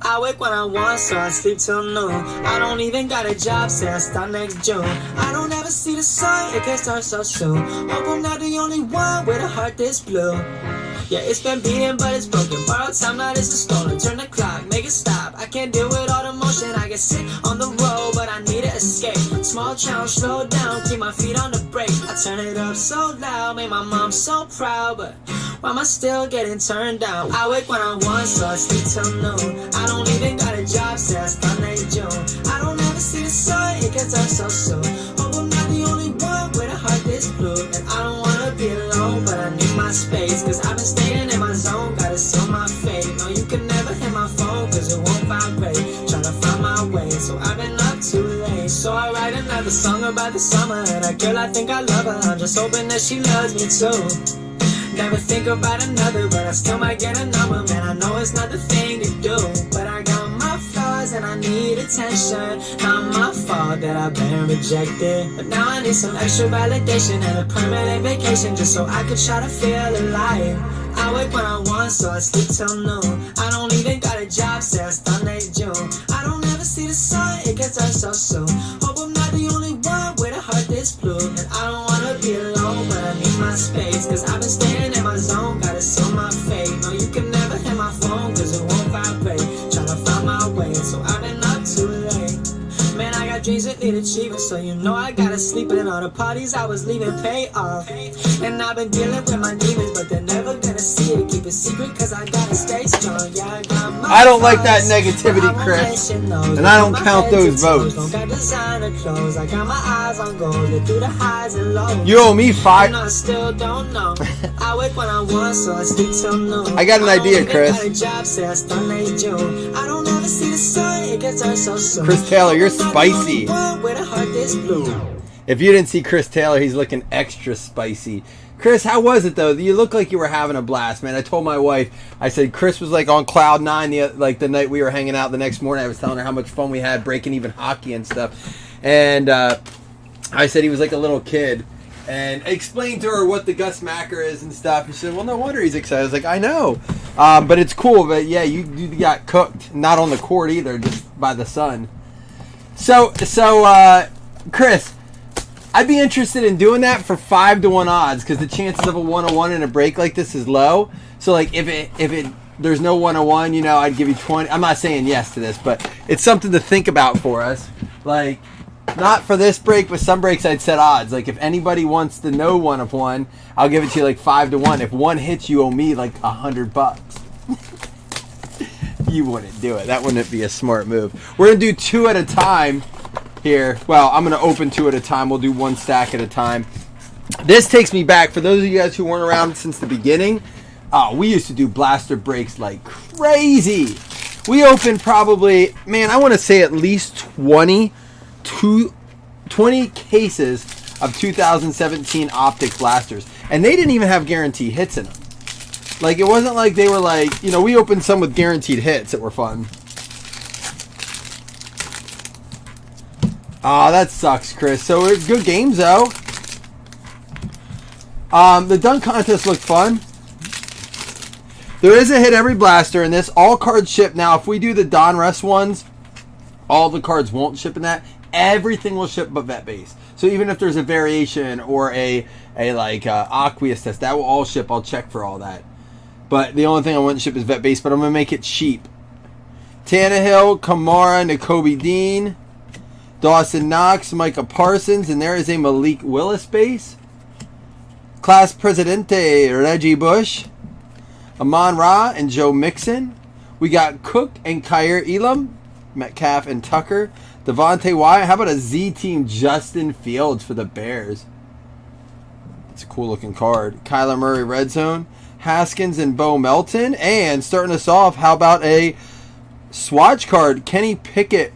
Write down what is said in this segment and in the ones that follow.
I wake when I want, so I sleep till noon. I don't even got a job, say I start next June. I don't ever see the sun, it can start so soon. Hope I'm not the only one with a heart this blue. Yeah, it's been beating, but it's broken. Borrowed time, now this is stolen. Turn the clock, make it stop. I can't deal with all the motion. I get sick on the road, but I need to escape. Small challenge, slow down, keep my feet on the brake. I turn it up so loud, make my mom so proud, but why am I still getting turned down? I wake when I want, so I sleep till noon. I don't even got a job, say I start next June. I don't ever see the sun, it gets up so soon. Hope I'm not the only one with a heart this blue. And I don't wanna be alone, but I need my space. Cause I've been staying in my zone, gotta seal my fate. No, you can never hit my phone, cause it won't vibrate. Tryna find my way, so I've been up too late. So I write another song about the summer. And a girl, I think I love her, I'm just hoping that she loves me too. Never think about another, but I still might get a number. Man, I know it's not the thing to do, but I got my flaws and I need attention. Not my fault that I've been rejected, but now I need some extra validation and a permanent vacation, just so I could try to feel alive. I wake when I want, so I sleep till noon. I don't even got a job, say I start next June. I don't ever see the sun, it gets up so soon. Hope I'm not the only one with a heart this blue. And I don't wanna be alone, but I need my space. Cause I've been staying in my zone, gotta seal my fate. No, you can never hit my phone, cause it won't vibrate. Tryna find my way, so I've been up too late. Man, I got dreams that need achieving, so you know I gotta sleep in. All the parties I was leaving pay off. And I've been dealing with my demons, but they're never gonna see it. Keep it secret, cause I gotta stay strong. Yeah, I got my I don't like that negativity, Chris. And I don't count those votes. I got my eyes on gold, through the highs and lows. You owe me 5. And I still don't know. I wake when I want, so I sleep till noon. I got an idea, Chris. I don't ever see the sun, it gets up so soon. Chris Taylor, you're spicy. If you didn't see Chris Taylor, he's looking extra spicy. Chris, how was it though? You look like you were having a blast, man. I told my wife, I said Chris was like on cloud 9 the night we were hanging out the next morning. I was telling her how much fun we had breaking even hockey and stuff. And I said he was like a little kid. And I explained to her what the Gus Macker is and stuff. And she said, well, no wonder he's excited. I was like, I know. But it's cool. But yeah, you got cooked. Not on the court either, just by the sun. So Chris, I'd be interested in doing that for 5-1 odds because the chances of a 1-1 in a break like this is low. So like if there's no 1-1, you know, I'd give you 20. I'm not saying yes to this, but it's something to think about for us. Like not for this break, but some breaks I'd set odds. Like if anybody wants to know 1-1, I'll give it to you like 5-1. If one hits, you owe me like $100. You wouldn't do it. That wouldn't be a smart move. We're gonna do 2 at a time. Here, well, I'm going to open 2 at a time. We'll do 1 stack at a time. This takes me back, for those of you guys who weren't around since the beginning, we used to do blaster breaks like crazy. We opened probably, man, I want to say at least 20 cases of 2017 Optic blasters. And they didn't even have guaranteed hits in them. Like, it wasn't like they were like, you know, we opened some with guaranteed hits that were fun. Oh, that sucks, Chris. So it's good games, though. The dunk contest looked fun. There is a hit every blaster in this. All cards ship. Now, if we do the Donruss ones, all the cards won't ship in that. Everything will ship but vet base. So even if there's a variation or a aqueous test, that will all ship. I'll check for all that. But the only thing I wouldn't ship is vet base, but I'm going to make it cheap. Tannehill, Kamara, Nakobe Dean, Dawson Knox, Micah Parsons, and there is a Malik Willis base. Class Presidente, Reggie Bush, Amon Ra, and Joe Mixon. We got Cook and Kyer Elam, Metcalf and Tucker, Devontae Wyatt. How about a Z-Team Justin Fields for the Bears? It's a cool looking card. Kyler Murray Red Zone, Haskins and Bo Melton. And starting us off, how about a swatch card, Kenny Pickett,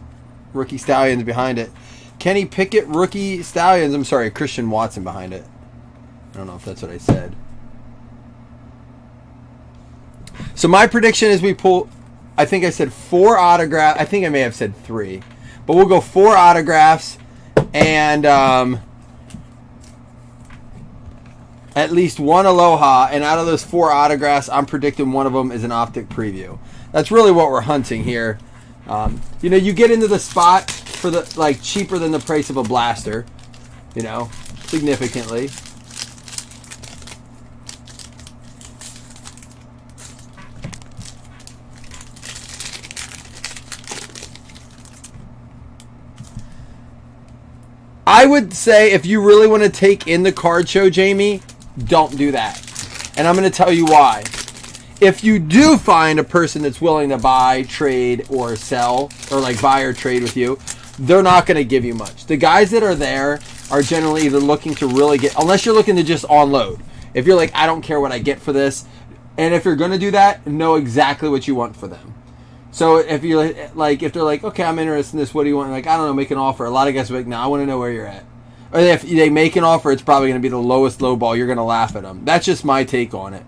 Rookie Stallions behind it. Kenny Pickett, Rookie Stallions. I'm sorry, Christian Watson behind it. I don't know if that's what I said. So my prediction is we pull, I think I said 4 autographs. I think I may have said 3. But we'll go 4 autographs and at least 1 Aloha. And out of those 4 autographs, I'm predicting one of them is an Optic preview. That's really what we're hunting here. You know, you get into the spot for the like cheaper than the price of a blaster. You know, significantly. I would say if you really want to take in the card show, Jamie, don't do that. And I'm going to tell you why. If you do find a person that's willing to buy, trade, or sell, or like buy or trade with you, they're not going to give you much. The guys that are there are generally either looking to really get, unless you're looking to just unload. If you're like, I don't care what I get for this, and if you're going to do that, know exactly what you want for them. So if you're like, if they're like, okay, I'm interested in this, what do you want? Like, I don't know, make an offer. A lot of guys are like, no, I want to know where you're at. Or if they make an offer, it's probably going to be the lowest low ball. You're going to laugh at them. That's just my take on it.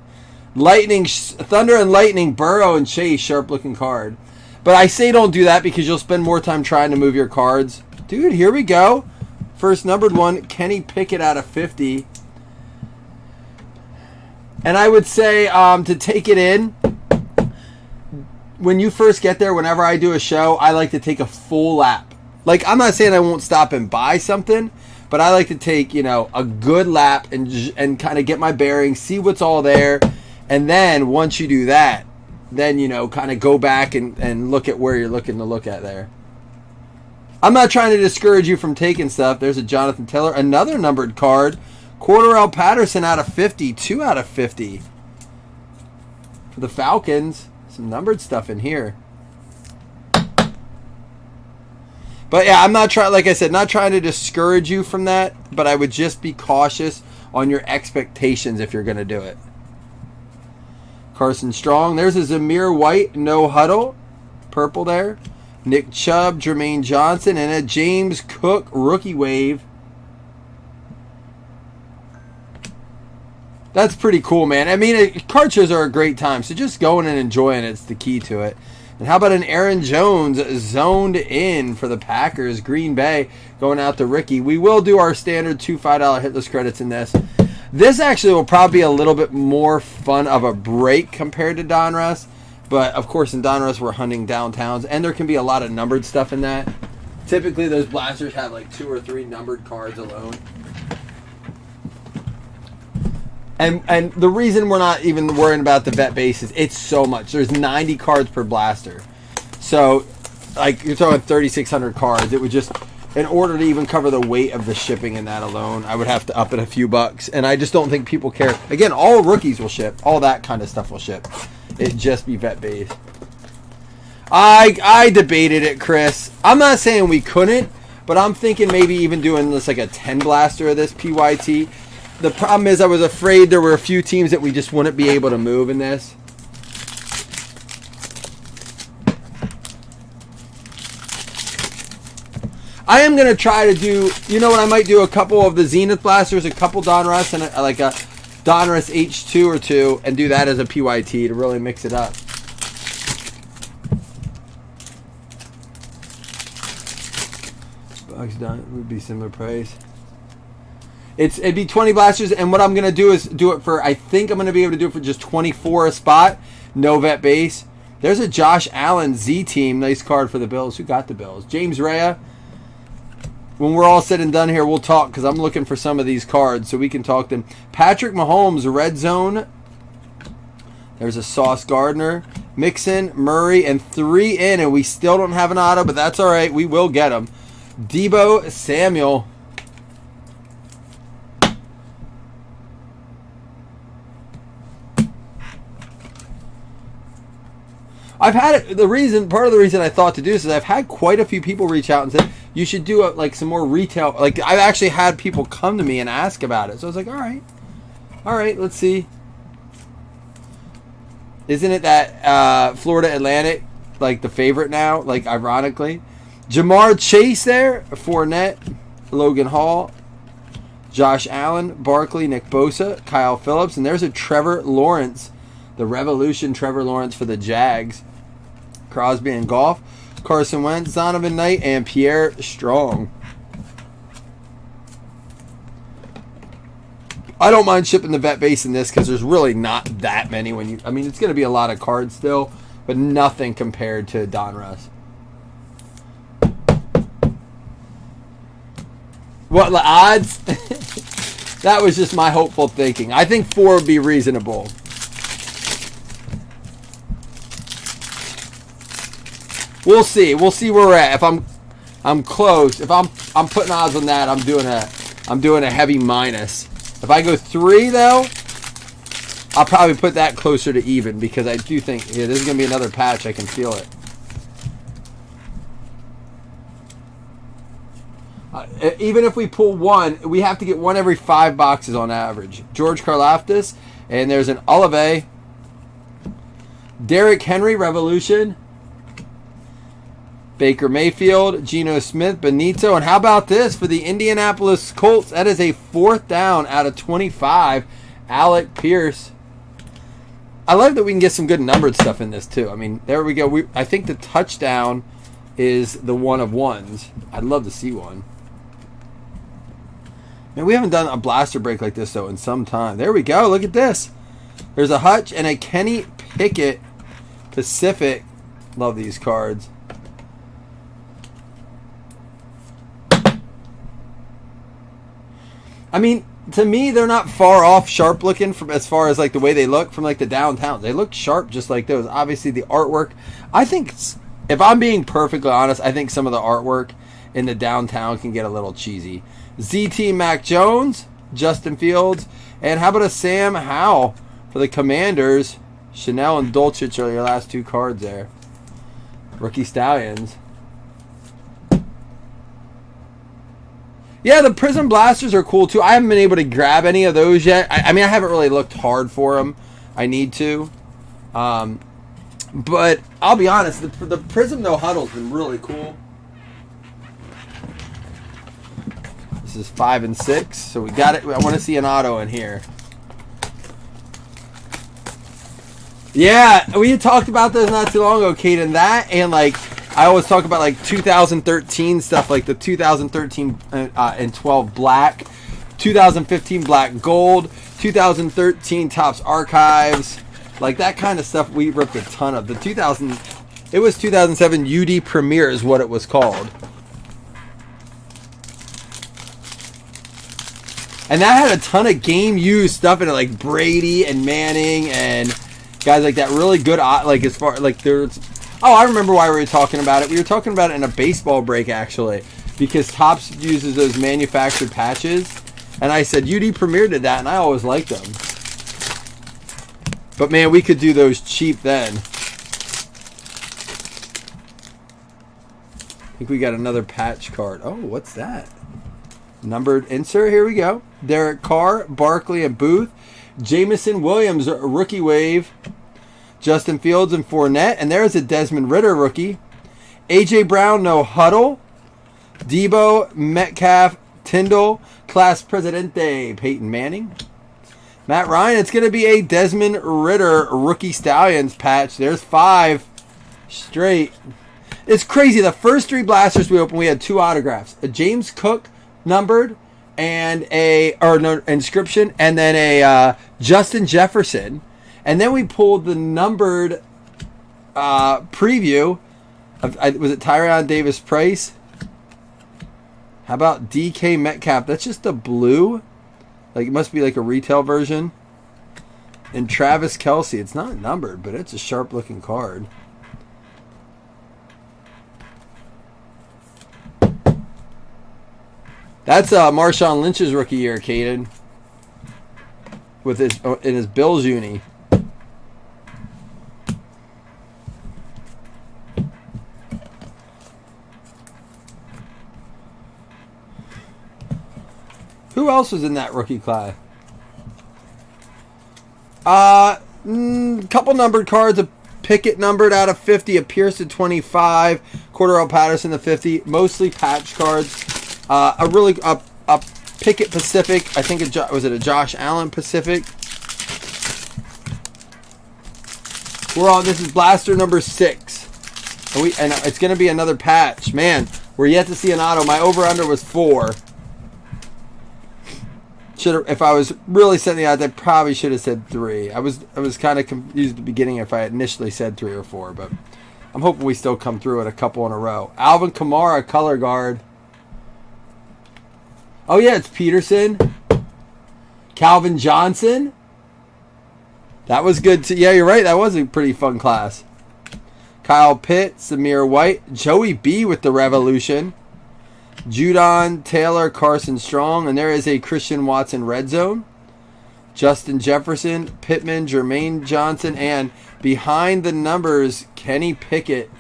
Lightning, Thunder and Lightning, Burrow and Chase, sharp looking card. But I say don't do that because you'll spend more time trying to move your cards. Dude, here we go. First numbered one, Kenny Pickett out of 50. And I would say to take it in, when you first get there, whenever I do a show, I like to take a full lap. Like, I'm not saying I won't stop and buy something, but I like to take, you know, a good lap and kind of get my bearings, see what's all there. And then once you do that, then, you know, kind of go back and look at where you're looking to look at there. I'm not trying to discourage you from taking stuff. There's a Jonathan Taylor, another numbered card. Cordarrelle Patterson out of 50, 2 out of 50. For the Falcons. Some numbered stuff in here. But yeah, I'm not trying, like I said, not trying to discourage you from that, but I would just be cautious on your expectations if you're going to do it. Carson Strong. There's a Zamir White, no huddle. Purple there. Nick Chubb, Jermaine Johnson, and a James Cook rookie wave. That's pretty cool, man. I mean, card shows are a great time, so just going and enjoying it's the key to it. And how about an Aaron Jones zoned in for the Packers, Green Bay, going out to Ricky. We will do our standard $2 $5 hitless credits in this. This actually will probably be a little bit more fun of a break compared to Donruss. But, of course, in Donruss, we're hunting downtowns, and there can be a lot of numbered stuff in that. Typically, those blasters have like 2 or 3 numbered cards alone. And the reason we're not even worrying about the vet base is it's so much. There's 90 cards per blaster. So, like, you're talking 3,600 cards. It would just, in order to even cover the weight of the shipping in that alone, I would have to up it a few bucks. And I just don't think people care. Again, all rookies will ship. All that kind of stuff will ship. It'd just be vet based. I debated it, Chris. I'm not saying we couldn't, but I'm thinking maybe even doing this like a 10 blaster of this PYT. The problem is I was afraid there were a few teams that we just wouldn't be able to move in this. I am going to try to do, you know what, I might do a couple of the Zenith blasters, a couple Donruss, and like a Donruss H2 or 2, and do that as a PYT to really mix it up. Bugs done would be similar price. It'd be 20 blasters, and what I'm going to do is do it for, I think I'm going to be able to do it for just 24 a spot. No vet base. There's a Josh Allen Z-Team. Nice card for the Bills. Who got the Bills? James Rea. When we're all said and done here, we'll talk, because I'm looking for some of these cards so we can talk them. Patrick Mahomes, Red Zone. There's a Sauce Gardner. Mixon, Murray, and 3 in, and we still don't have an auto, but that's all right. We will get them. Debo Samuel. I've had it, part of the reason I thought to do this is I've had quite a few people reach out and say, you should do like some more retail. Like, I've actually had people come to me and ask about it. So I was like, all right, let's see. Isn't it that Florida Atlantic, like the favorite now, like ironically? Jamar Chase there, Fournette, Logan Hall, Josh Allen, Barkley, Nick Bosa, Kyle Phillips, and there's a Trevor Lawrence, the Revolution Trevor Lawrence for the Jags. Crosby and Goff, Carson Wentz, Zonovan Knight, and Pierre Strong. I don't mind shipping the vet base in this because there's really not that many when you. I mean, it's going to be a lot of cards still, but nothing compared to Donruss. What the odds? That was just my hopeful thinking. I think 4 would be reasonable. We'll see. We'll see where we're at. If I'm close. If I'm putting odds on that, I'm doing a heavy minus. If I go 3 though, I'll probably put that closer to even because I do think this is going to be another patch. I can feel it. Even if we pull 1, we have to get 1 every 5 boxes on average. George Karlaftis, and there's an Olive, Derrick Henry, Revolution, Baker Mayfield, Geno Smith, Benito, and how about this for the Indianapolis Colts? That is a 4th down out of 25. Alec Pierce. I love that we can get some good numbered stuff in this too. I mean, there we go. I think the touchdown is the 1 of 1s. I'd love to see one. Man, we haven't done a blaster break like this though in some time. There we go. Look at this. There's a Hutch and a Kenny Pickett Pacific. Love these cards. I mean, to me, they're not far off sharp looking from as far as like the way they look from like the downtown. They look sharp just like those. Obviously, the artwork. I think, if I'm being perfectly honest, I think some of the artwork in the downtown can get a little cheesy. ZT Mac Jones, Justin Fields, and how about a Sam Howell for the Commanders? Chanel and Dolchich are your last 2 cards there. Rookie Stallions. Yeah, the Prism Blasters are cool too. I haven't been able to grab any of those yet. I mean, I haven't really looked hard for them. I need to. But I'll be honest, the Prism No Huddle's been really cool. This is 5 and 6, so we got it. I want to see an auto in here. Yeah, we had talked about this not too long ago, Caden. That and like I always talk about like 2013 stuff, like the 2013 and 12 black, 2015 black gold, 2013 Topps Archives, like that kind of stuff. We ripped a ton of the 2000. It was 2007 UD Premier is what it was called. And that had a ton of game used stuff in it, like Brady and Manning and guys like that. Really good, like as far like there's. Oh, I remember why we were talking about it. We were talking about it in a baseball break actually, because Topps uses those manufactured patches, and I said UD Premier did that, and I always liked them. But man, we could do those cheap then. I think we got another patch card. Oh, what's that? Numbered insert. Here we go. Derek Carr, Barkley, and Booth. Jamison Williams, rookie wave. Justin Fields and Fournette. And there's a Desmond Ridder rookie. A.J. Brown, no huddle. Debo, Metcalf, Tyndall. Class Presidente, Peyton Manning. Matt Ryan, it's going to be a Desmond Ridder rookie Stallions patch. There's 5 straight. It's crazy. The first 3 blasters we opened, we had 2 autographs. A James Cook numbered and inscription, and then a Justin Jefferson. And then we pulled the numbered preview of, was it Tyrion Davis Price? How about DK Metcalf? That's just a blue. Like it must be like a retail version. And Travis Kelce. It's not numbered, but it's a sharp looking card. That's Marshawn Lynch's rookie year, Caden. With his Bills uni. Who else was in that rookie class? Couple numbered cards. A Pickett numbered out of 50. A Pierce at 25. Cordero Patterson to 50. Mostly patch cards. A Pickett Pacific. I think was it a Josh Allen Pacific? We're on. This is blaster number 6, and it's going to be another patch. Man, we're yet to see an auto. My over/under was 4. If I was really setting the odds, I probably should have said 3. I was kind of confused at the beginning if I initially said 3 or 4, but I'm hoping we still come through at a couple in a row. Alvin Kamara, color guard. Oh yeah, it's Peterson. Calvin Johnson. That was good too. Yeah, you're right. That was a pretty fun class. Kyle Pitt, Samir White, Joey B with the Revolution. Judon Taylor, Carson Strong, and there is a Christian Watson red zone. Justin Jefferson, Pittman, Jermaine Johnson, and behind the numbers, Kenny Pickett.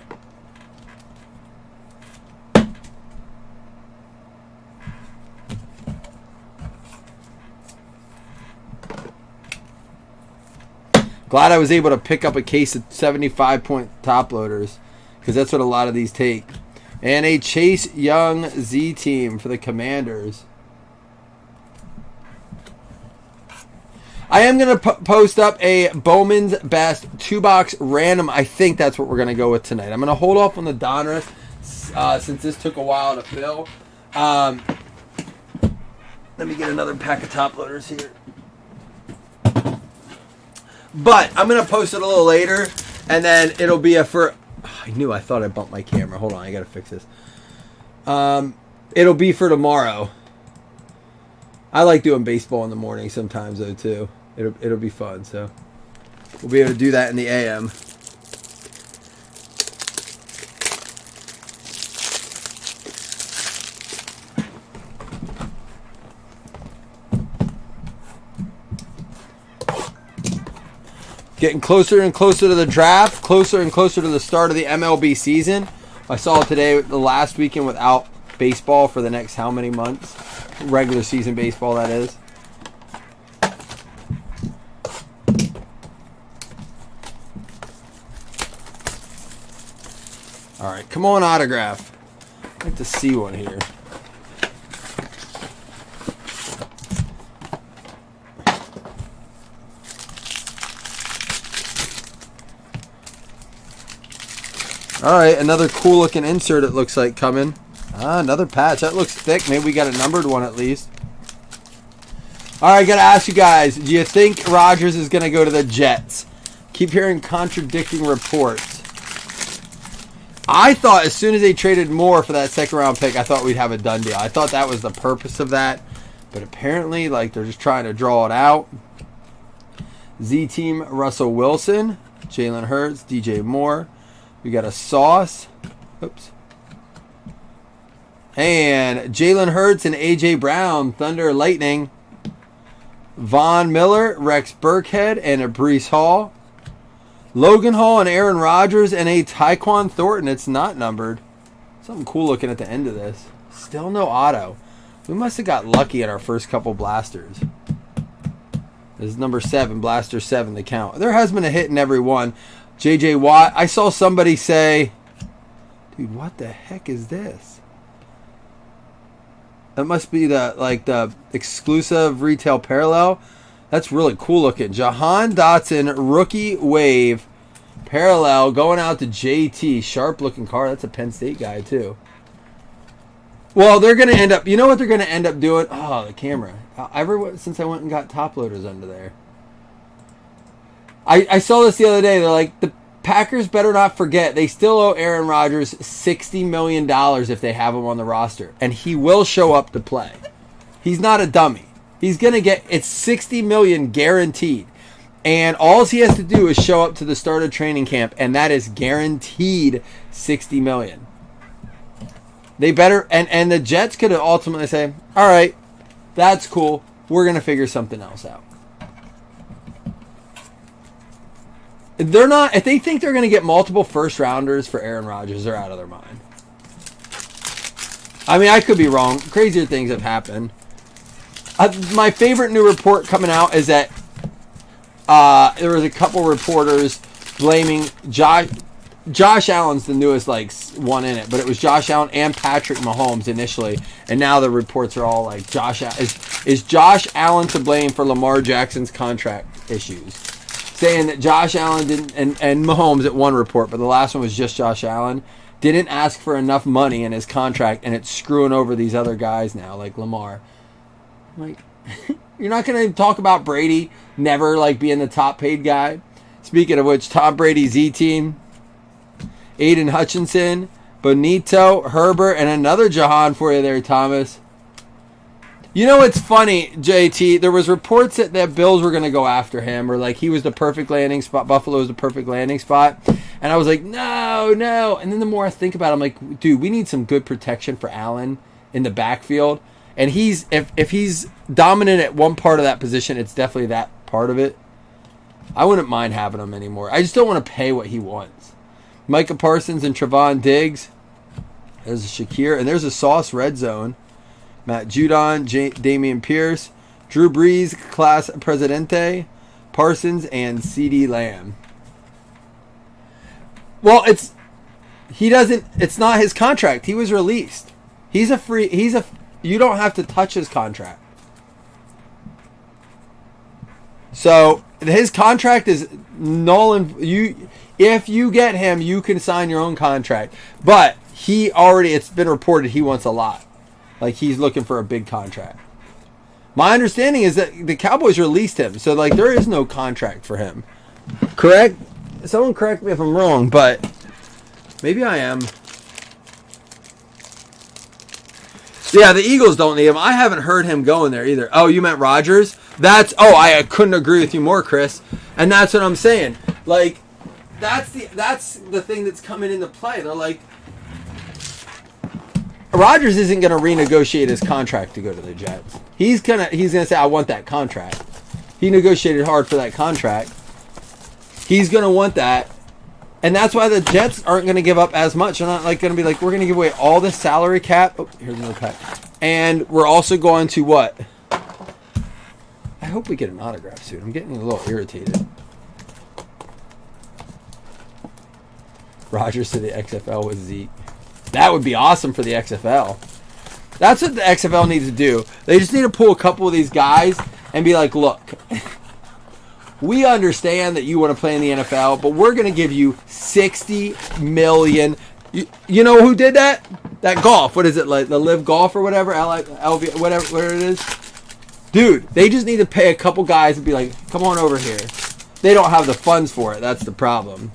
Glad I was able to pick up a case of 75-point top loaders, because that's what a lot of these take. And a Chase Young Z team for the Commanders. I am going to post up a Bowman's Best 2-box random. I think that's what we're going to go with tonight. I'm going to hold off on the Donruss since this took a while to fill. Let me get another pack of top loaders here. But I'm going to post it a little later, and then it'll be a for... I thought I bumped my camera. Hold on, I got to fix this. It'll be for tomorrow. I like doing baseball in the morning sometimes, though, too. It'll be fun, so we'll be able to do that in the AM. Getting closer and closer to the draft, closer and closer to the start of the MLB season. I saw today the last weekend without baseball for the next how many months? Regular season baseball, that is. All right, come on, autograph. I'd like to see one here. All right, another cool looking insert it looks like coming. Another patch. That looks thick. Maybe we got a numbered one at least. All right, got to ask you guys, do you think Rodgers is going to go to the Jets? Keep hearing contradicting reports. I thought as soon as they traded Moore for that second round pick, I thought we'd have a done deal. I thought that was the purpose of that. But apparently, like, they're just trying to draw it out. Z-Team, Russell Wilson, Jalen Hurts, DJ Moore. We got a Sauce. Oops. And Jalen Hurts and A.J. Brown, Thunder, Lightning. Von Miller, Rex Burkhead, and a Breece Hall. Logan Hall and Aaron Rodgers and a Tyquan Thornton. It's not numbered. Something cool looking at the end of this. Still no auto. We must have got lucky at our first couple blasters. This is number 7, blaster 7, the count. There has been a hit in every one. J.J. Watt. I saw somebody say, dude, what the heck is this? That must be the exclusive retail parallel. That's really cool looking. Jahan Dotson, rookie wave parallel going out to JT. Sharp looking car. That's a Penn State guy too. Well, they're going to end up, you know what they're going to end up doing? Oh, the camera. Since I went and got top loaders under there. I saw this the other day. They're like, the Packers better not forget, they still owe Aaron Rodgers $60 million if they have him on the roster. And he will show up to play. He's not a dummy. He's going to get, it's $60 million guaranteed. And all he has to do is show up to the start of training camp, and that is guaranteed $60 million. They better, and the Jets could ultimately say, all right, that's cool. We're going to figure something else out. They're not, if they think they're going to get multiple first rounders for Aaron Rodgers, they're out of their mind. I mean, I could be wrong. Crazier things have happened. My favorite new report coming out is that there was a couple reporters blaming Josh Allen's the newest one in it, but it was Josh Allen and Patrick Mahomes initially, and now the reports are all like is Josh Allen to blame for Lamar Jackson's contract issues? Saying that Josh Allen didn't, and Mahomes at one report, but the last one was just Josh Allen, didn't ask for enough money in his contract, and it's screwing over these other guys now, like Lamar. Like, You're not going to talk about Brady never like being the top paid guy. Speaking of which, Tom Brady Z team, Aiden Hutchinson, Bonito, Herbert, and another Jahan for you there, Thomas. You know what's funny, JT? There was reports that the Bills were going to go after him, or like he was the perfect landing spot. Buffalo was the perfect landing spot. And I was like, no. And then the more I think about it, I'm like, dude, we need some good protection for Allen in the backfield. And he's if he's dominant at one part of that position, it's definitely that part of it. I wouldn't mind having him anymore. I just don't want to pay what he wants. Micah Parsons and Trevon Diggs. There's a Shakir. And there's a Sauce Red Zone. Matt Judon, Damian Pierce, Drew Brees, Class Presidente, Parsons, and CD Lamb. Well, it's not his contract. He was released. You don't have to touch his contract. So his contract is null and if you get him, you can sign your own contract. But it's been reported he wants a lot. Like he's looking for a big contract. My understanding is that the Cowboys released him, so like there is no contract for him. Correct? Someone correct me if I'm wrong, but maybe I am. Yeah, the Eagles don't need him. I haven't heard him going there either. Oh, you meant Rodgers? I couldn't agree with you more, Chris. And that's what I'm saying. Like, that's the thing that's coming into play. They're like, Rodgers isn't going to renegotiate his contract to go to the Jets. He's gonna say, I want that contract. He negotiated hard for that contract. He's going to want that. And that's why the Jets aren't going to give up as much. They're not like going to be like, we're going to give away all the salary cap. Oh, here's another pack. And we're also going to what? I hope we get an autograph soon. I'm getting a little irritated. Rodgers to the XFL with Zeke. That would be awesome for the XFL. That's what the XFL needs to do. They just need to pull a couple of these guys and be like, look, we understand that you want to play in the NFL, but we're going to give you $60 million. You know who did that? That golf. What is it, like the Live Golf or whatever? LV, whatever it is. Dude, they just need to pay a couple guys and be like, come on over here. They don't have the funds for it. That's the problem.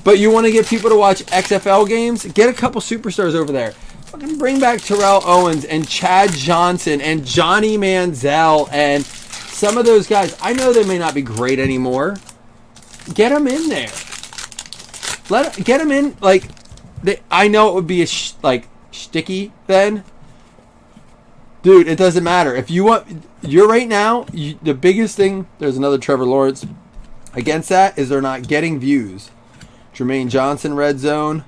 But you want to get people to watch XFL games? Get a couple superstars over there. Fucking bring back Terrell Owens and Chad Johnson and Johnny Manziel and some of those guys. I know they may not be great anymore. Get them in there. Get them in. Like, I know it would be sticky then. Dude, it doesn't matter. If you want, you're right now, the biggest thing, there's another Trevor Lawrence, against that is they're not getting views. Jermaine Johnson, Red Zone.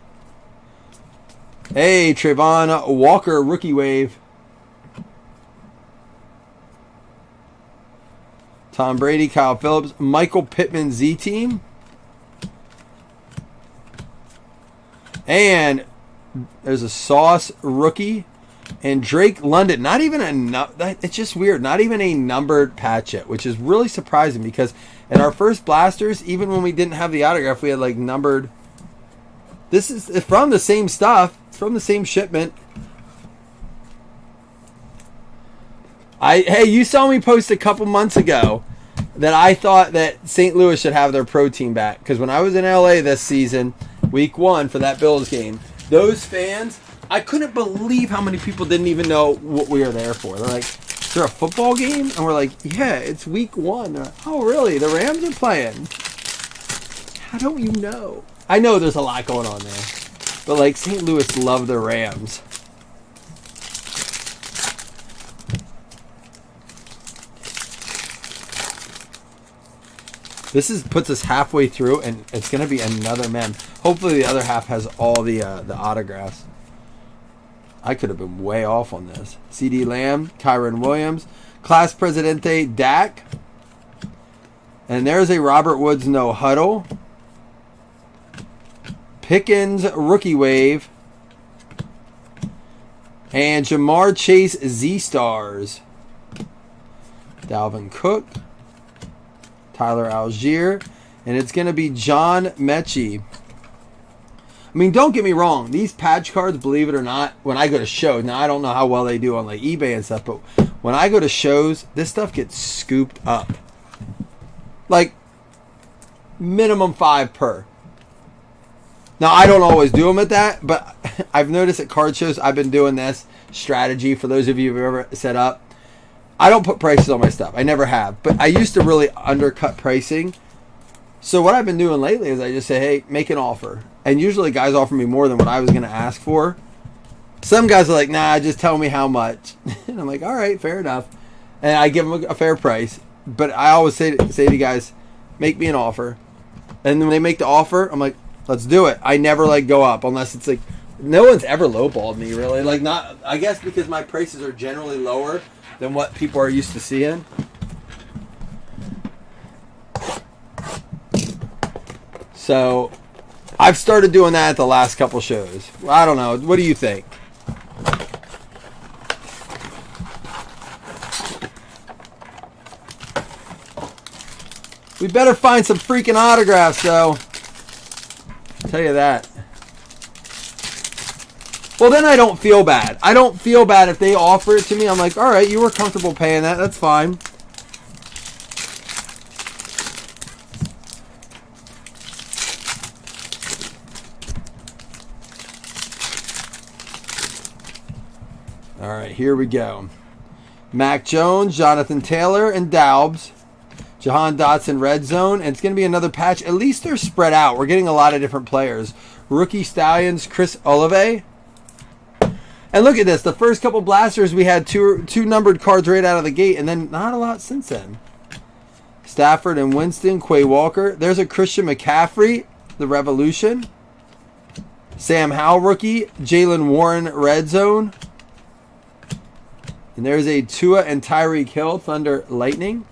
Hey, Trayvon Walker, Rookie Wave. Tom Brady, Kyle Phillips, Michael Pittman, Z Team. And there's a Sauce Rookie. And Drake London, not even it's just weird, not even a numbered patch yet, which is really surprising because in our first blasters, even when we didn't have the autograph, we had like numbered. This is from the same stuff. It's from the same shipment. Hey, you saw me post a couple months ago that I thought that St. Louis should have their pro team back because when I was in LA this season, week 1 for that Bills game, those fans, I couldn't believe how many people didn't even know what we were there for. They're like, is there a football game? And we're like, yeah, it's week 1. They're like, oh, really? The Rams are playing. How don't you know? I know there's a lot going on there. But, like, St. Louis love the Rams. This puts us halfway through, and it's going to be another mem. Hopefully the other half has all the autographs. I could have been way off on this. CD Lamb, Kyron Williams, Class Presidente Dak. And there's a Robert Woods no huddle. Pickens Rookie Wave. And Jamar Chase Z-Stars. Dalvin Cook. Tyler Algier. And it's going to be John Mechie. I mean, don't get me wrong. These patch cards, believe it or not, when I go to shows, now I don't know how well they do on like eBay and stuff, but When I go to shows, this stuff gets scooped up. Like, minimum 5 per. Now, I don't always do them at that, but I've noticed at card shows, I've been doing this strategy. For those of you who've ever set up, I don't put prices on my stuff. I never have. But I used to really undercut pricing. So what I've been doing lately is I just say, hey, make an offer. And usually guys offer me more than what I was going to ask for. Some guys are like, nah, just tell me how much. And I'm like, all right, fair enough. And I give them a fair price. But I always say to guys, make me an offer. And when they make the offer, I'm like, let's do it. I never like go up unless it's like, no one's ever lowballed me really. Like not, I guess because my prices are generally lower than what people are used to seeing. So I've started doing that at the last couple shows. I don't know. What do you think? We better find some freaking autographs, though. I'll tell you that. Well, then I don't feel bad. I don't feel bad if they offer it to me. I'm like, all right, you were comfortable paying that. That's fine. All right, here we go. Mac Jones, Jonathan Taylor, and Daubs. Jahan Dotson, red zone. And it's going to be another patch. At least they're spread out. We're getting a lot of different players. Rookie Stallions, Chris Olave. And look at this. The first couple blasters, we had two numbered cards right out of the gate. And then not a lot since then. Stafford and Winston, Quay Walker. There's a Christian McCaffrey, the Revolution. Sam Howell, rookie. Jalen Warren, red zone. And there's a Tua and Tyreek Hill, Thunder Lightning.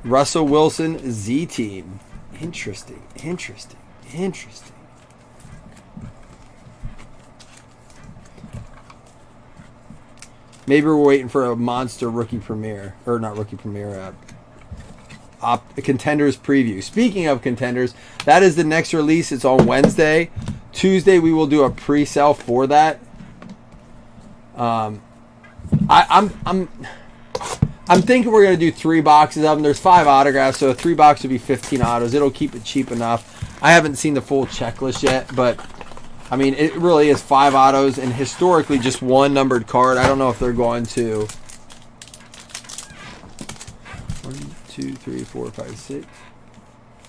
Russell Wilson, Z Team. Interesting. Maybe we're waiting for a monster rookie premiere. Or not rookie premiere. Contenders preview. Speaking of contenders, that is the next release. It's on Wednesday. Tuesday, we will do a pre-sale for that. I'm thinking we're going to do 3 boxes of them. There's 5 autographs, so a 3 box would be 15 autos. It'll keep it cheap enough. I haven't seen the full checklist yet, but I mean, it really is 5 autos and historically just 1 numbered card. I don't know if they're going to 1, 2, 3, 4, 5, 6.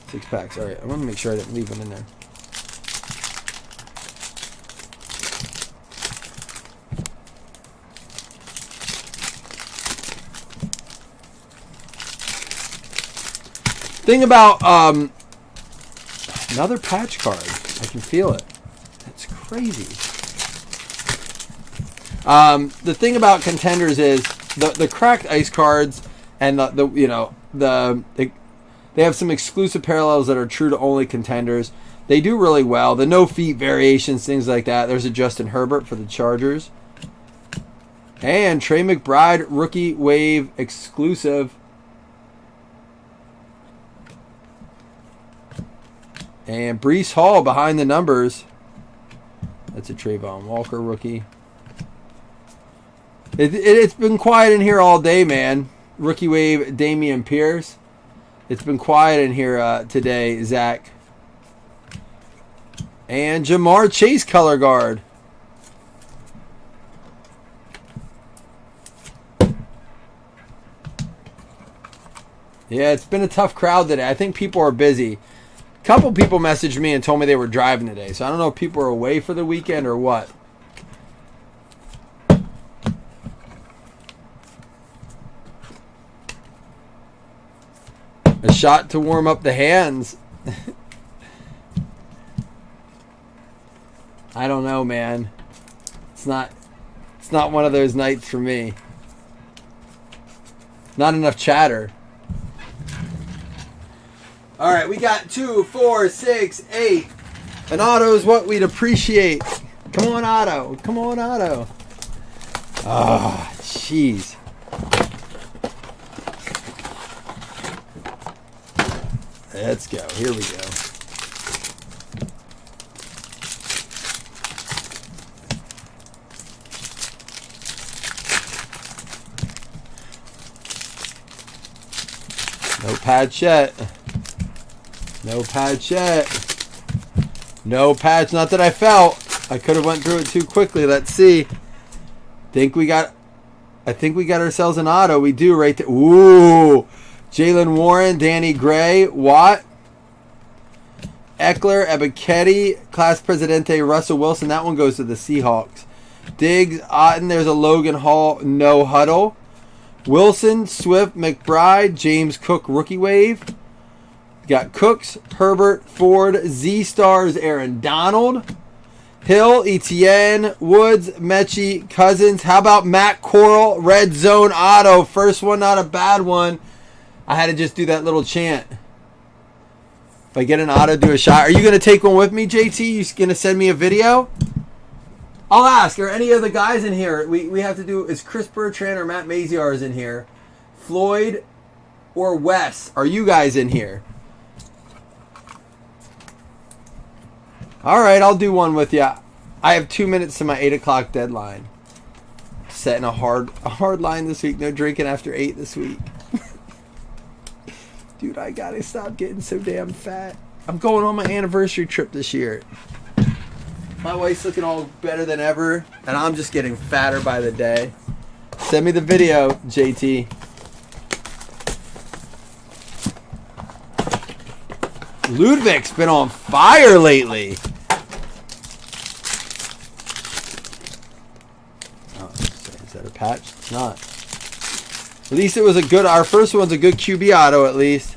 6 packs. All right, I want to make sure I didn't leave one in there. Thing about another patch card. I can feel it. That's crazy. The thing about contenders is the cracked ice cards and they have some exclusive parallels that are true to only contenders. They do really well. The no feet variations, things like that. There's a Justin Herbert for the Chargers. And Trey McBride, rookie wave exclusive. And Breece Hall behind the numbers. That's a Trayvon Walker rookie. It's been quiet in here all day, man. Rookie wave, Dameon Pierce. It's been quiet in here today, Zach. And Jamar Chase color guard. Yeah, it's been a tough crowd today. I think people are busy. A couple people messaged me and told me they were driving today. So I don't know if people are away for the weekend or what. A shot to warm up the hands. I don't know, man. It's not one of those nights for me. Not enough chatter. All right, we got 2, 4, 6, 8. An auto is what we'd appreciate. Come on, auto. Come on, auto. Ah, jeez. Let's go. Here we go. patch yet. No patch yet. No patch. Not that I felt. I could have went through it too quickly. Let's see. I think we got ourselves an auto. We do right there. Ooh. Jalen Warren, Danny Gray, Watt, Eckler, Ebiketie, Class Presidente, Russell Wilson. That one goes to the Seahawks. Diggs, Otten. There's a Logan Hall, no huddle. Wilson, Swift, McBride, James Cook, rookie wave. Got Cooks, Herbert, Ford, Z-Stars, Aaron Donald, Hill, Etienne, Woods, Mechie, Cousins. How about Matt Corral, red zone auto? First one, not a bad one. I had to just do that little chant. If I get an auto, do a shot. Are you going to take one with me, JT? You going to send me a video? I'll ask. Are any of the guys in here? We have to do. Is Chris Bertrand or Matt Maziar is in here? Floyd or Wes? Are you guys in here? All right, I'll do one with you. I have 2 minutes to my 8 o'clock deadline. Setting a hard line this week. No drinking after 8 this week. Dude, I gotta stop getting so damn fat. I'm going on my anniversary trip this year. My wife's looking all better than ever, and I'm just getting fatter by the day. Send me the video, JT. Ludwig's been on fire lately. Oh, is that a patch? It's not. At least it was a good. Our first one's a good QB auto, at least.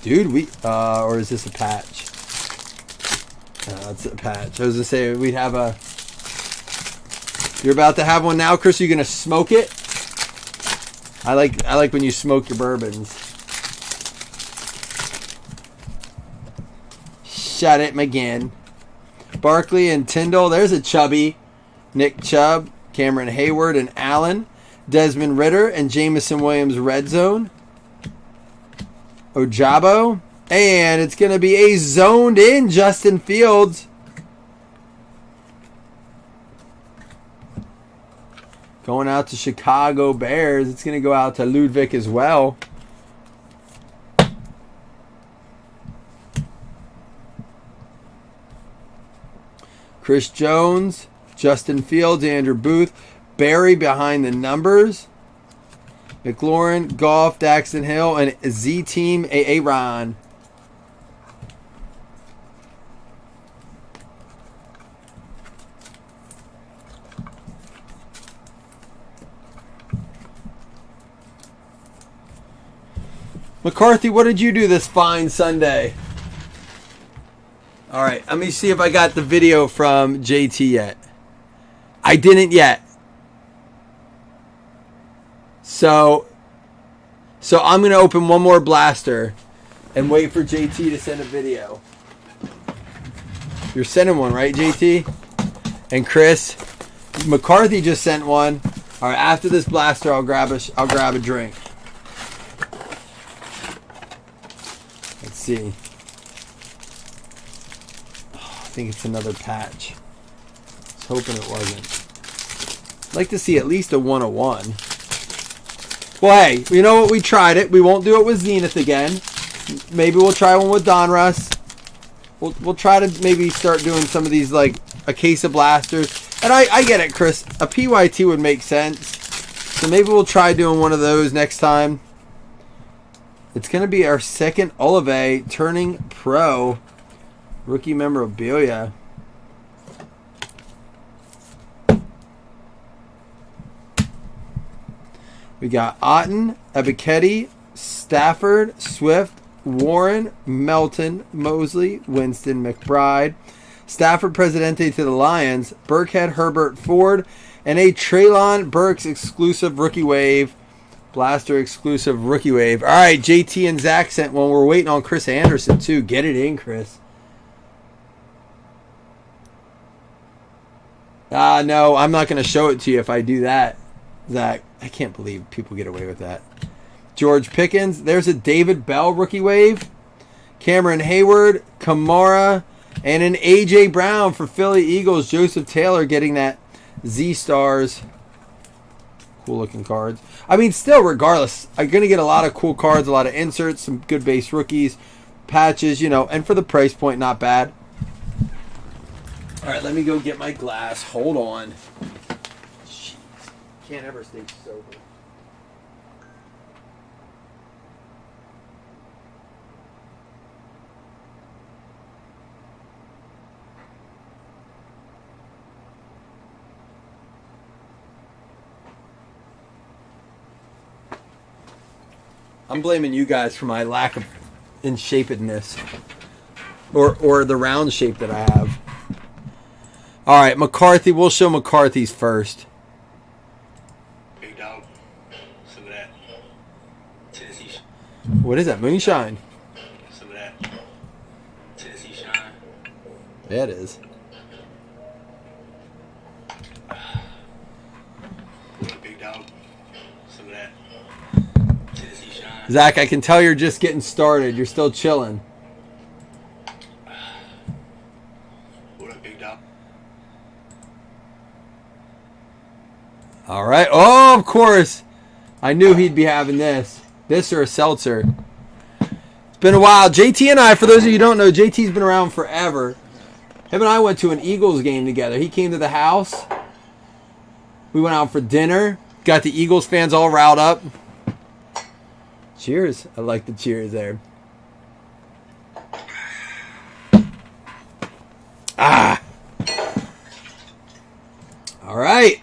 Dude, or is this a patch? No, it's a patch. I was gonna say we'd have a. You're about to have one now, Chris. Are you gonna smoke it? I like when you smoke your bourbons. Shut it, McGinn. Barkley and Tyndall. There's a chubby. Nick Chubb, Cameron Hayward and Allen. Desmond Ritter and Jamison Williams red zone. Ojabo. And it's going to be a zoned in Justin Fields. Going out to Chicago Bears. It's going to go out to Ludwig as well. Chris Jones, Justin Fields, Andrew Booth, Barry behind the numbers, McLaurin, Goff, Daxton Hill, and Z-Team Aaron. McCarthy, what did you do this fine Sunday? All right, let me see if I got the video from JT yet. I didn't yet. So I'm going to open one more blaster and wait for JT to send a video. You're sending one, right, JT? And Chris, McCarthy just sent one. All right, after this blaster, I'll grab a drink. Let's see. I think it's another patch. I was hoping it wasn't. I'd like to see at least a 101. Well, hey, you know what? We tried it. We won't do it with Zenith again. Maybe we'll try one with Donruss. We'll try to maybe start doing some of these, like a case of blasters. And I get it, Chris. A PYT would make sense. So maybe we'll try doing one of those next time. It's going to be our second Olave turning pro. Rookie memorabilia. We got Otten, Ebiketie, Stafford, Swift, Warren, Melton, Mosley, Winston, McBride, Stafford Presidente to the Lions, Burkhead, Herbert, Ford, and a Treylon Burks exclusive rookie wave. Blaster exclusive rookie wave. All right, JT and Zach sent one. We're waiting on Chris Anderson, too. Get it in, Chris. No, I'm not going to show it to you if I do that, Zach. I can't believe people get away with that. George Pickens. There's a David Bell rookie wave. Cameron Hayward, Kamara, and an A.J. Brown for Philly Eagles. Joseph Taylor getting that Z-Stars cool looking cards. I mean, still, regardless, I'm going to get a lot of cool cards, a lot of inserts, some good base rookies, patches, you know, and for the price point, not bad. All right, let me go get my glass. Hold on. Jeez. Can't ever stay sober. I'm blaming you guys for my lack of in shapedness, or the round shape that I have. All right, McCarthy. We'll show McCarthy's first. Big dog. Some of that. Tennessee. What is that? Moonshine. Some of that. Tennessee shine. Yeah, it is. Big dog. Some of that. Tennessee shine. Zach, I can tell you're just getting started. You're still chilling. What up, big dog? All right. Oh, of course. I knew he'd be having this. This or a seltzer. It's been a while. JT and I, for those of you who don't know, JT's been around forever. Him and I went to an Eagles game together. He came to the house. We went out for dinner. Got the Eagles fans all riled up. Cheers. I like the cheers there. Ah. All right.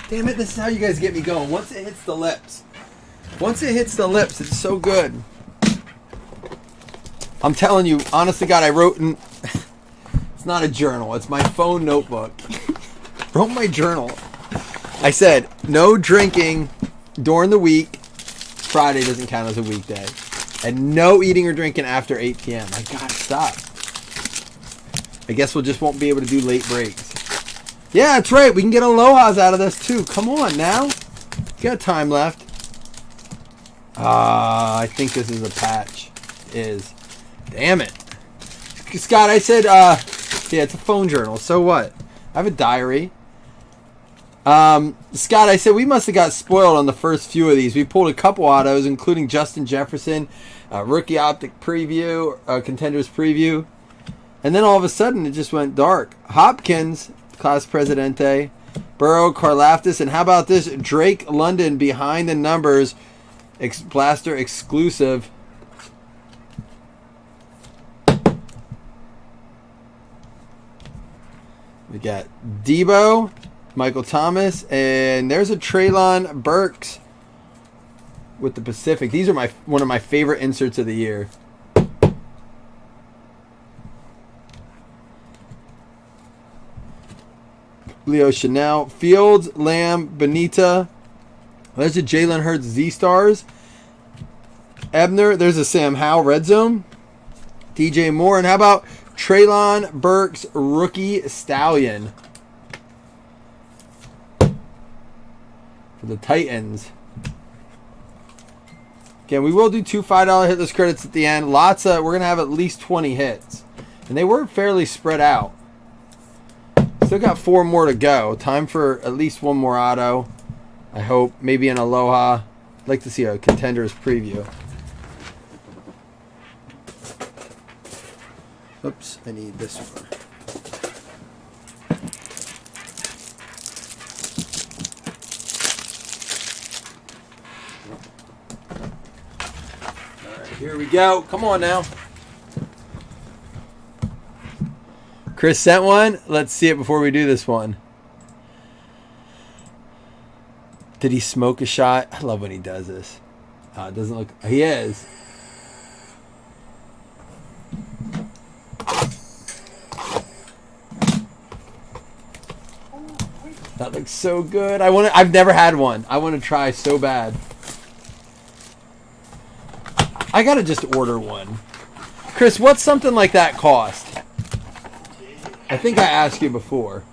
Damn it, this is how you guys get me going. Once it hits the lips. Once it hits the lips, it's so good. I'm telling you, honest to God, I wrote in... It's not a journal. It's my phone notebook. Wrote my journal. I said, no drinking during the week. Friday doesn't count as a weekday. And no eating or drinking after 8 p.m. I gotta stop. I guess we'll just won't be able to do late breaks. Yeah, that's right. We can get Aloha's out of this too. Come on now. You got time left. I think this is a patch. It is. Damn it. Scott, I said, yeah, it's a phone journal. So what? I have a diary. Scott, I said we must have got spoiled on the first few of these. We pulled a couple autos, including Justin Jefferson, rookie optic preview, contenders preview. And then all of a sudden it just went dark. Hopkins, Class Presidente, Burrow, Karlaftis, and how about this? Drake London behind the numbers, Blaster exclusive. We got Debo, Michael Thomas, and there's a Treylon Burks with the Pacific. These are one of my favorite inserts of the year. Leo Chanel, Fields, Lamb, Benita. There's a Jalen Hurts Z-Stars. Ebner, there's a Sam Howell Red Zone. DJ Moore, and how about Treylon Burks Rookie Stallion for the Titans. Again, we will do 2 $5 hitless credits at the end. Lots of, we're going to have at least 20 hits. And they were fairly spread out. Still got 4 more to go. Time for at least one more auto. I hope. Maybe an Aloha. I'd like to see a contenders preview. Oops, I need this one. All right, here we go. Come on now. Chris sent one. Let's see it before we do this one. Did he smoke a shot? I love when he does this. It doesn't look... He is. That looks so good. I've never had one. I want to try so bad. I gotta just order one. Chris, what's something like that cost? I think I asked you before.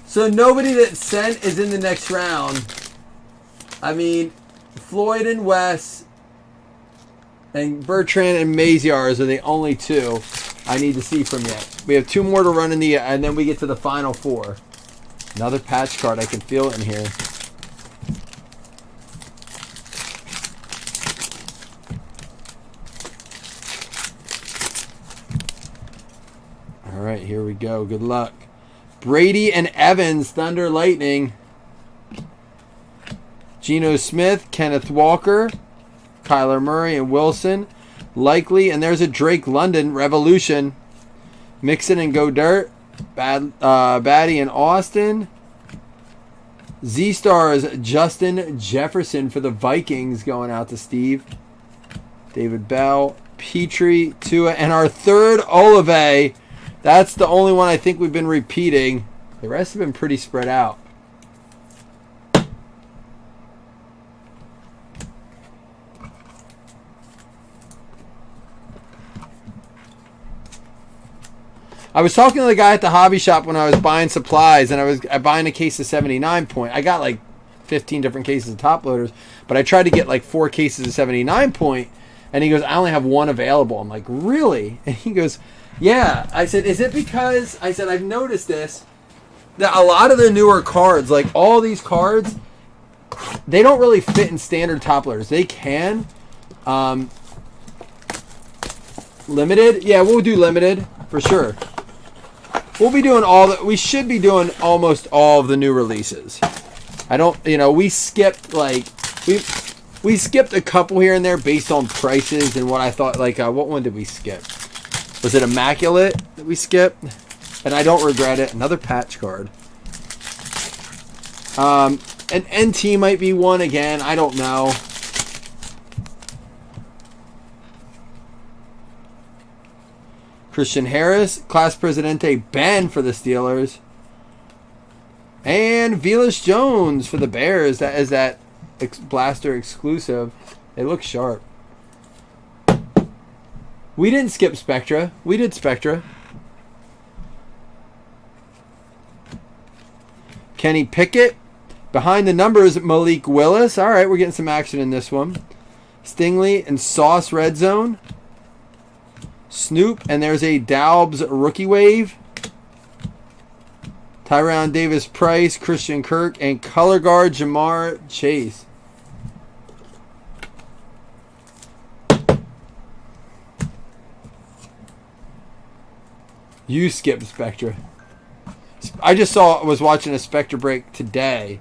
So nobody that sent is in the next round. I mean, Floyd and Wes And Bertrand and Maziarz are the only two I need to see from yet. We have 2 more to run in the, and then we get to the final 4. Another patch card. I can feel it in here. All right, here we go. Good luck. Brady and Evans, Thunder Lightning. Geno Smith, Kenneth Walker, Kyler Murray and Wilson. Likely, and there's a Drake London, Revolution. Mixon and Go Dirt. Batty and Austin. Z-Stars, Justin Jefferson for the Vikings going out to Steve. David Bell, Petrie, Tua, and our third Olave. That's the only one I think we've been repeating. The rest have been pretty spread out. I was talking to the guy at the hobby shop when I was buying supplies, and I was buying a case of 79 point. I got like 15 different cases of top loaders, but I tried to get like 4 cases of 79 point, and he goes, I only have 1 available. I'm like, really? And he goes, yeah. I said, is it because, I said, I've noticed this, that a lot of the newer cards, like all these cards, they don't really fit in standard top loaders. They can. Limited? Yeah, we'll do limited for sure. We'll be doing we should be doing almost all of the new releases. I don't, we skipped like, we skipped a couple here and there based on prices and what I thought, like, what one did we skip? Was it Immaculate that we skipped? And I don't regret it. Another patch card. An NT might be one again. I don't know. Christian Harris, Class Presidente Ben for the Steelers. And Velus Jones for the Bears. That is that Blaster exclusive. They look sharp. We didn't skip Spectra. We did Spectra. Kenny Pickett. Behind the numbers, Malik Willis. All right, we're getting some action in this one. Stingley and Sauce Red Zone. Snoop, and there's a Daubs Rookie Wave. Tyron Davis Price, Christian Kirk, and color guard Jamar Chase. You skipped Spectra. I just was watching a Spectra break today,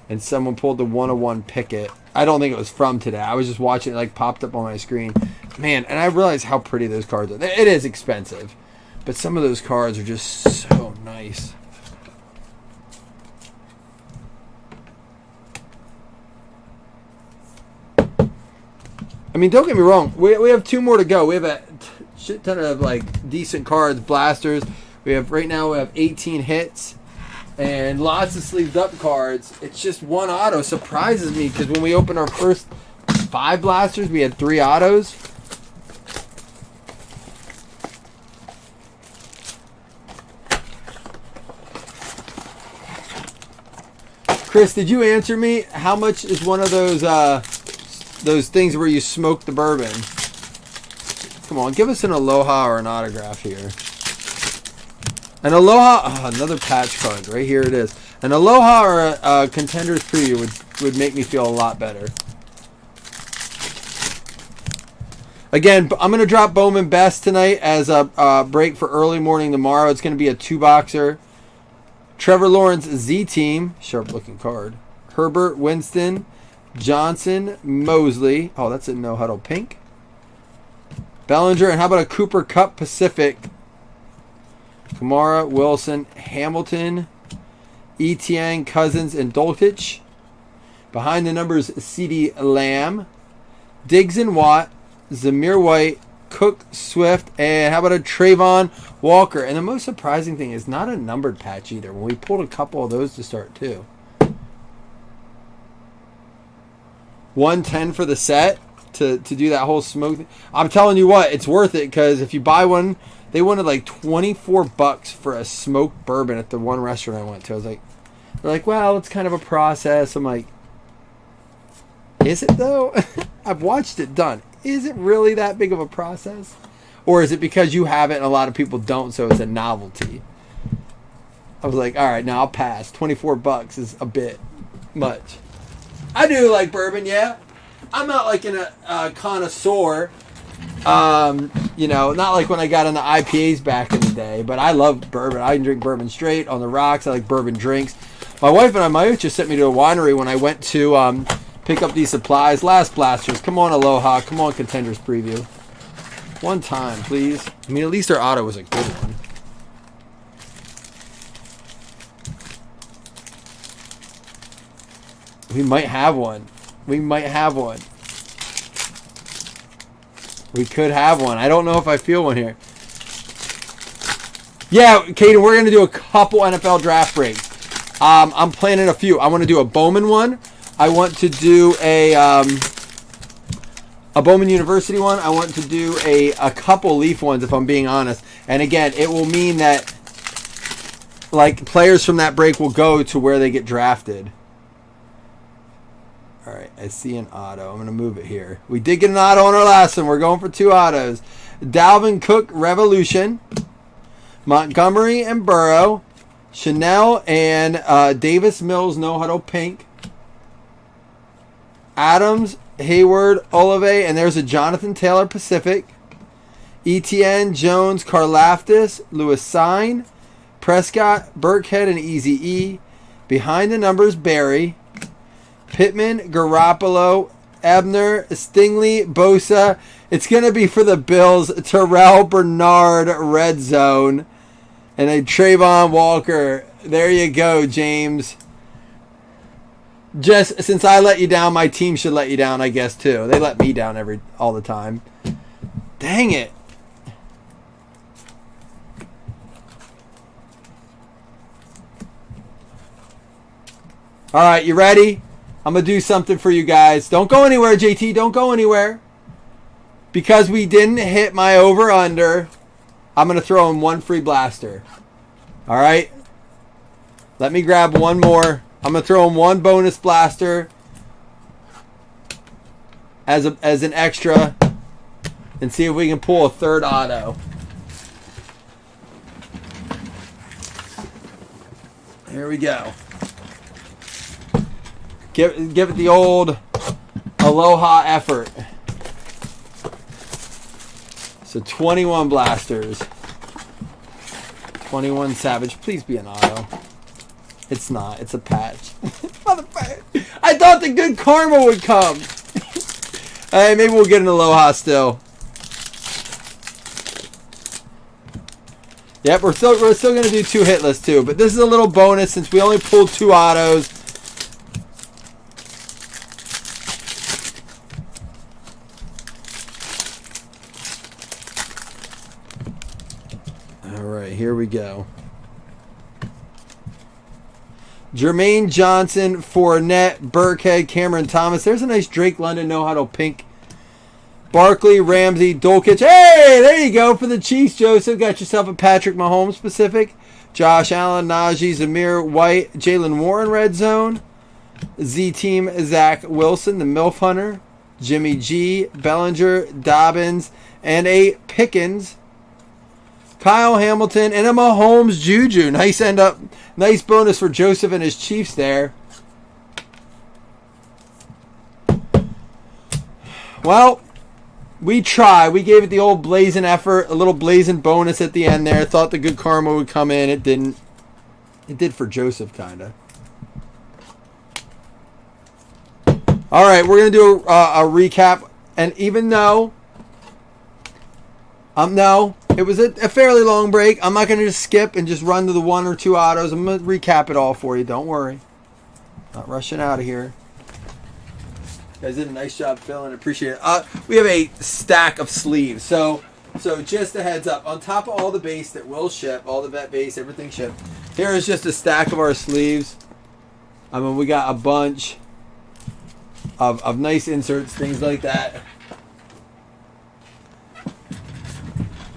and someone pulled the 101 Pickett. I don't think it was from today. I was just watching it, like, popped up on my screen. Man, and I realized how pretty those cards are. It is expensive, but some of those cards are just so nice. I mean, don't get me wrong. We have 2 more to go. We have a shit ton of, like, decent cards, blasters. Right now we have 18 hits and lots of sleeved up cards. It's just 1 auto. Surprises me because when we opened our first 5 blasters, we had 3 autos. Chris, did you answer me? How much is one of those things where you smoke the bourbon? Come on, give us an Aloha or an autograph here. An Aloha, another patch card. Right here it is. An Aloha or a Contenders Preview would make me feel a lot better. Again, I'm going to drop Bowman Best tonight as a break for early morning tomorrow. It's going to be a 2-boxer. Trevor Lawrence Z-Team. Sharp-looking card. Herbert, Winston, Johnson, Mosley. Oh, that's a no-huddle pink. Bellinger, and how about a Cooper Cup Pacific? Kamara, Wilson, Hamilton, Etienne, Cousins, and Doltich. Behind the numbers, CeeDee Lamb, Diggs and Watt, Zamir White, Cook, Swift, and how about a Trayvon Walker? And the most surprising thing is not a numbered patch either. When we pulled a couple of those to start too. 110 for the set to do that whole smoke thing. I'm telling you what, it's worth it because if you buy one, they wanted like $24 for a smoked bourbon at the one restaurant I went to. I was like, they're like, well, it's kind of a process. I'm like, is it though? I've watched it done. is it really that big of a process? Or is it because you have it and a lot of people don't, so it's a novelty? I was like, all right, now I'll pass. $24 is a bit much. I do like bourbon, yeah. I'm not like a connoisseur. You know, not like when I got into IPAs back in the day, but I love bourbon. I can drink bourbon straight, on the rocks. I like bourbon drinks. My wife and I, my wife just sent me to a winery when I went to pick up these supplies. Last blasters. Come on, Aloha. Come on, Contenders Preview. One time, please. I mean, at least their auto was a good one. We might have one. We might have one. We could have one. I don't know if I feel one here. Yeah, Caden, we're going to do a couple NFL draft breaks. I'm planning a few. I want to do a Bowman one. I want to do a Bowman University one. I want to do a couple Leaf ones, if I'm being honest. And again, it will mean that like players from that break will go to where they get drafted. All right, I see an auto. I'm going to move it here. We did get an auto on our last one. We're going for 2 autos. Dalvin Cook Revolution, Montgomery and Burrow, Chanel and Davis Mills No Huddle Pink, Adams, Hayward, Olave, and there's a Jonathan Taylor Pacific, Etienne, Jones, Karlaftis, Lewis Sign, Prescott, Burkhead, and Easy E. Behind the numbers, Barry, Pittman, Garoppolo, Ebner, Stingley, Bosa. It's going to be for the Bills, Terrell Bernard, Red Zone, and a Trayvon Walker. There you go, James. Just since I let you down, my team should let you down, I guess, too. They let me down all the time. Dang it. All right, you ready? I'm going to do something for you guys. Don't go anywhere, JT. Don't go anywhere. Because we didn't hit my over-under, I'm going to throw in one free blaster. All right? Let me grab one more. I'm going to throw in one bonus blaster as an extra and see if we can pull a third auto. Here we go. Give it the old Aloha effort. So 21 blasters. 21 Savage. Please be an auto. It's not. It's a patch. Motherfucker. I thought the good karma would come. Hey, maybe we'll get an Aloha still. Yep, we're still going to do 2 hitless too. But this is a little bonus since we only pulled 2 autos. Here we go. Jermaine Johnson, Fournette, Burkhead, Cameron Thomas. There's a nice Drake London No Huddle Pink. Barkley, Ramsey, Dolkich. Hey, there you go for the Chiefs, Joseph. Got yourself a Patrick Mahomes specific. Josh Allen, Najee, Zamir White, Jalen Warren Red Zone. Z-Team, Zach Wilson, the MILF Hunter. Jimmy G, Bellinger, Dobbins, and a Pickens. Kyle Hamilton and a Mahomes Juju. Nice bonus for Joseph and his Chiefs there. Well, we tried. We gave it the old blazing effort, a little blazing bonus at the end there. Thought the good karma would come in. It didn't. It did for Joseph, kind of. All right, we're going to do a recap. And even though no, it was a fairly long break. I'm not going to just skip and just run to the 1 or 2 autos. I'm going to recap it all for you. Don't worry. Not rushing out of here. You guys did a nice job filling. Appreciate it. We have a stack of sleeves. So just a heads up. On top of all the base that will ship, all the vet base, everything shipped, here is just a stack of our sleeves. I mean, we got a bunch of nice inserts, things like that.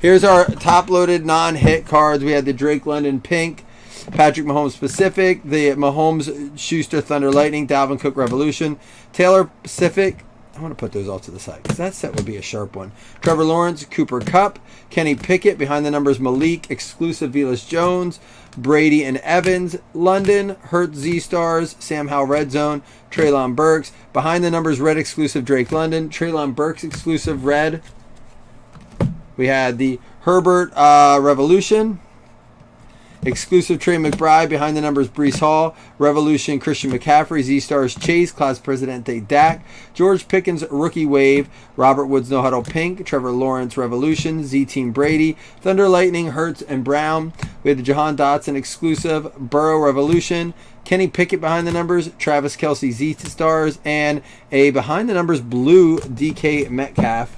Here's our top-loaded non-hit cards. We had the Drake London Pink, Patrick Mahomes Pacific, the Mahomes Schuster Thunder Lightning, Dalvin Cook Revolution, Taylor Pacific, I want to put those all to the side because that set would be a sharp one. Trevor Lawrence, Cooper Kupp, Kenny Pickett, behind the numbers Malik, exclusive Velas Jones, Brady and Evans, London, Hurt Z-Stars, Sam Howell Red Zone, Traylon Burks, behind the numbers red exclusive Drake London, Traylon Burks exclusive red. We had the Herbert Revolution. Exclusive Trey McBride, behind the numbers Brees Hall, Revolution Christian McCaffrey, Z-Stars Chase, Class Presidente Dak, George Pickens Rookie Wave, Robert Woods No Huddle Pink, Trevor Lawrence Revolution, Z-Team Brady, Thunder Lightning Hurts and Brown. We had the Jahan Dotson exclusive Burrow Revolution, Kenny Pickett behind the numbers, Travis Kelce Z-Stars, and a behind the numbers blue DK Metcalf.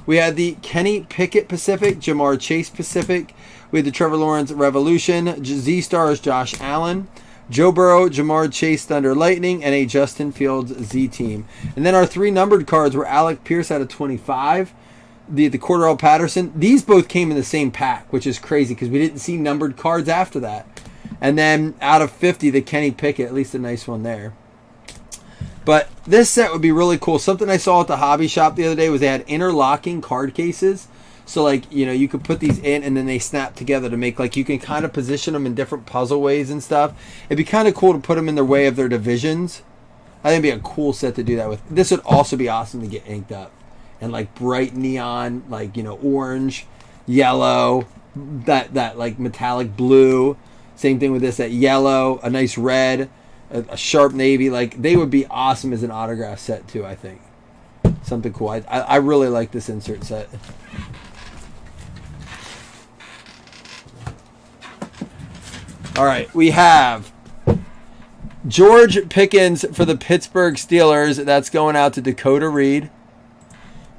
We had the Kenny Pickett Pacific, Jamar Chase Pacific. We had the Trevor Lawrence Revolution, Z-Stars Josh Allen, Joe Burrow, Jamar Chase Thunder Lightning, and a Justin Fields Z-Team. And then our 3 numbered cards were Alec Pierce out of 25, the Cordell Patterson. These both came in the same pack, which is crazy because we didn't see numbered cards after that. And then out of 50, the Kenny Pickett, at least a nice one there. But this set would be really cool. Something I saw at the hobby shop the other day was they had interlocking card cases. So, like, you know, you could put these in and then they snap together to make, like, you can kind of position them in different puzzle ways and stuff. It'd be kind of cool to put them in their way of their divisions. I think it'd be a cool set to do that with. This would also be awesome to get inked up. And, like, bright neon, like, you know, orange, yellow, that like, metallic blue. Same thing with this, that yellow, a nice red, a sharp navy. Like, they would be awesome as an autograph set, too, I think. Something cool. I really like this insert set. All right, we have George Pickens for the Pittsburgh Steelers. That's going out to Dakota Reed.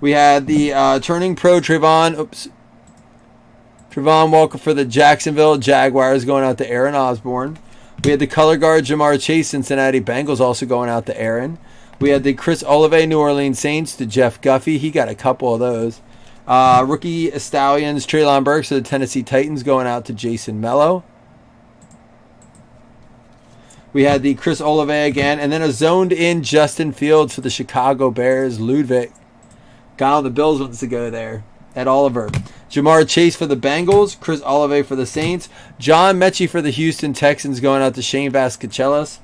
We had the turning pro Trayvon Walker for the Jacksonville Jaguars going out to Aaron Osborne. We had the color guard Jamar Chase, Cincinnati Bengals, also going out to Aaron. We had the Chris Olave New Orleans Saints to Jeff Guffey. He got a couple of those. Rookie Stallions Traylon Burks for the Tennessee Titans going out to Jason Mello. We had the Chris Olave again, and then a zoned-in Justin Fields for the Chicago Bears. Ludwig. Guy on the Bills wants to go there. Ed Oliver. Jamar Chase for the Bengals. Chris Olave for the Saints. John Mechie for the Houston Texans going out to Shane Vasconcelos.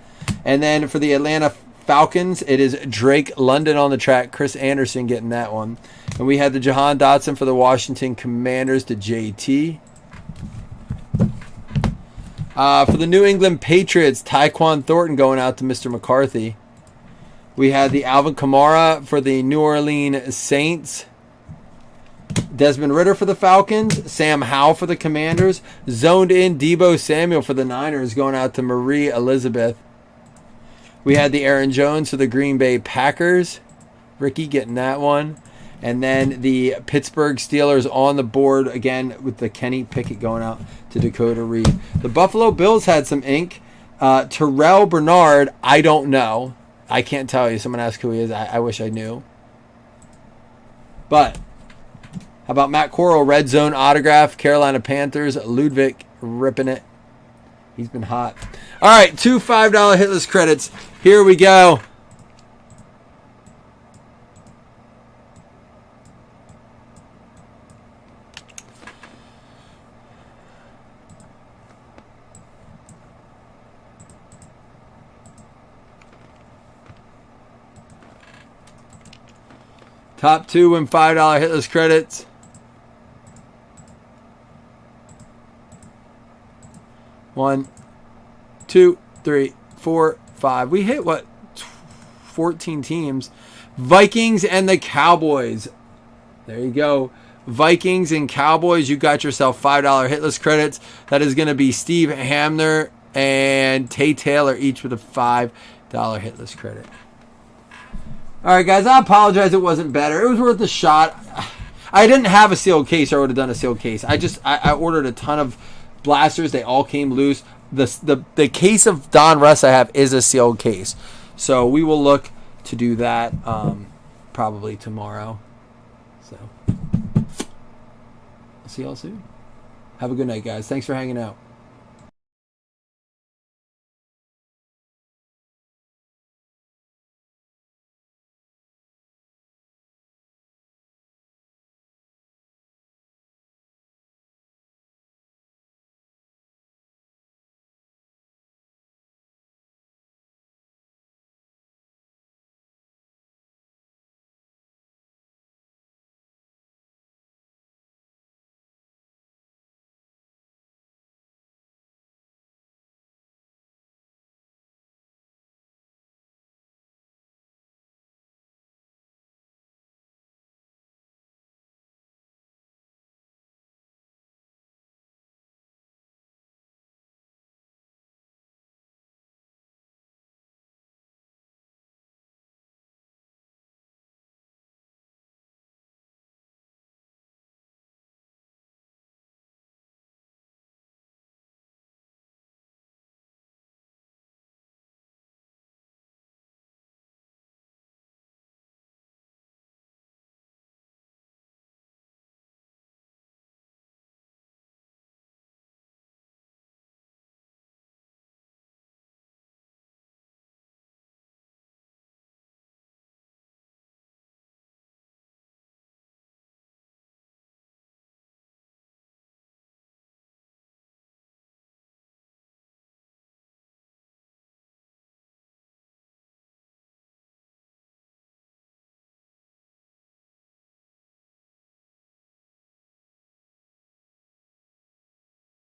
And then for the Atlanta Falcons, it is Drake London on the track. Chris Anderson getting that one. And we had the Jahan Dotson for the Washington Commanders to JT. For the New England Patriots, Tyquan Thornton going out to Mr. McCarthy. We had the Alvin Kamara for the New Orleans Saints. Desmond Ridder for the Falcons. Sam Howell for the Commanders. Zoned in Deebo Samuel for the Niners going out to Marie Elizabeth. We had the Aaron Jones for the Green Bay Packers. Ricky getting that one. And then the Pittsburgh Steelers on the board again with the Kenny Pickett going out to Dakota Reed. The Buffalo Bills had some ink. Terrell Bernard, I don't know. I can't tell you. Someone asked who he is. I wish I knew. But how about Matt Corral, Red Zone autograph, Carolina Panthers, Ludwig ripping it. He's been hot. All right, 2 $5 hitless credits. Here we go. Top 2 win $5 hitless credits. One, 2, 3, 4, 5. We hit what? 14 teams. Vikings and the Cowboys. There you go. Vikings and Cowboys. You got yourself $5 hitless credits. That is going to be Steve Hamner and Tay Taylor, each with a $5 hitless credit. All right, guys, I apologize it wasn't better. It was worth a shot. I didn't have a sealed case. I would have done a sealed case. I ordered a ton of blasters. They all came loose. The case of Don Russ I have is a sealed case. So we will look to do that probably tomorrow. So I'll see y'all soon. Have a good night, guys. Thanks for hanging out.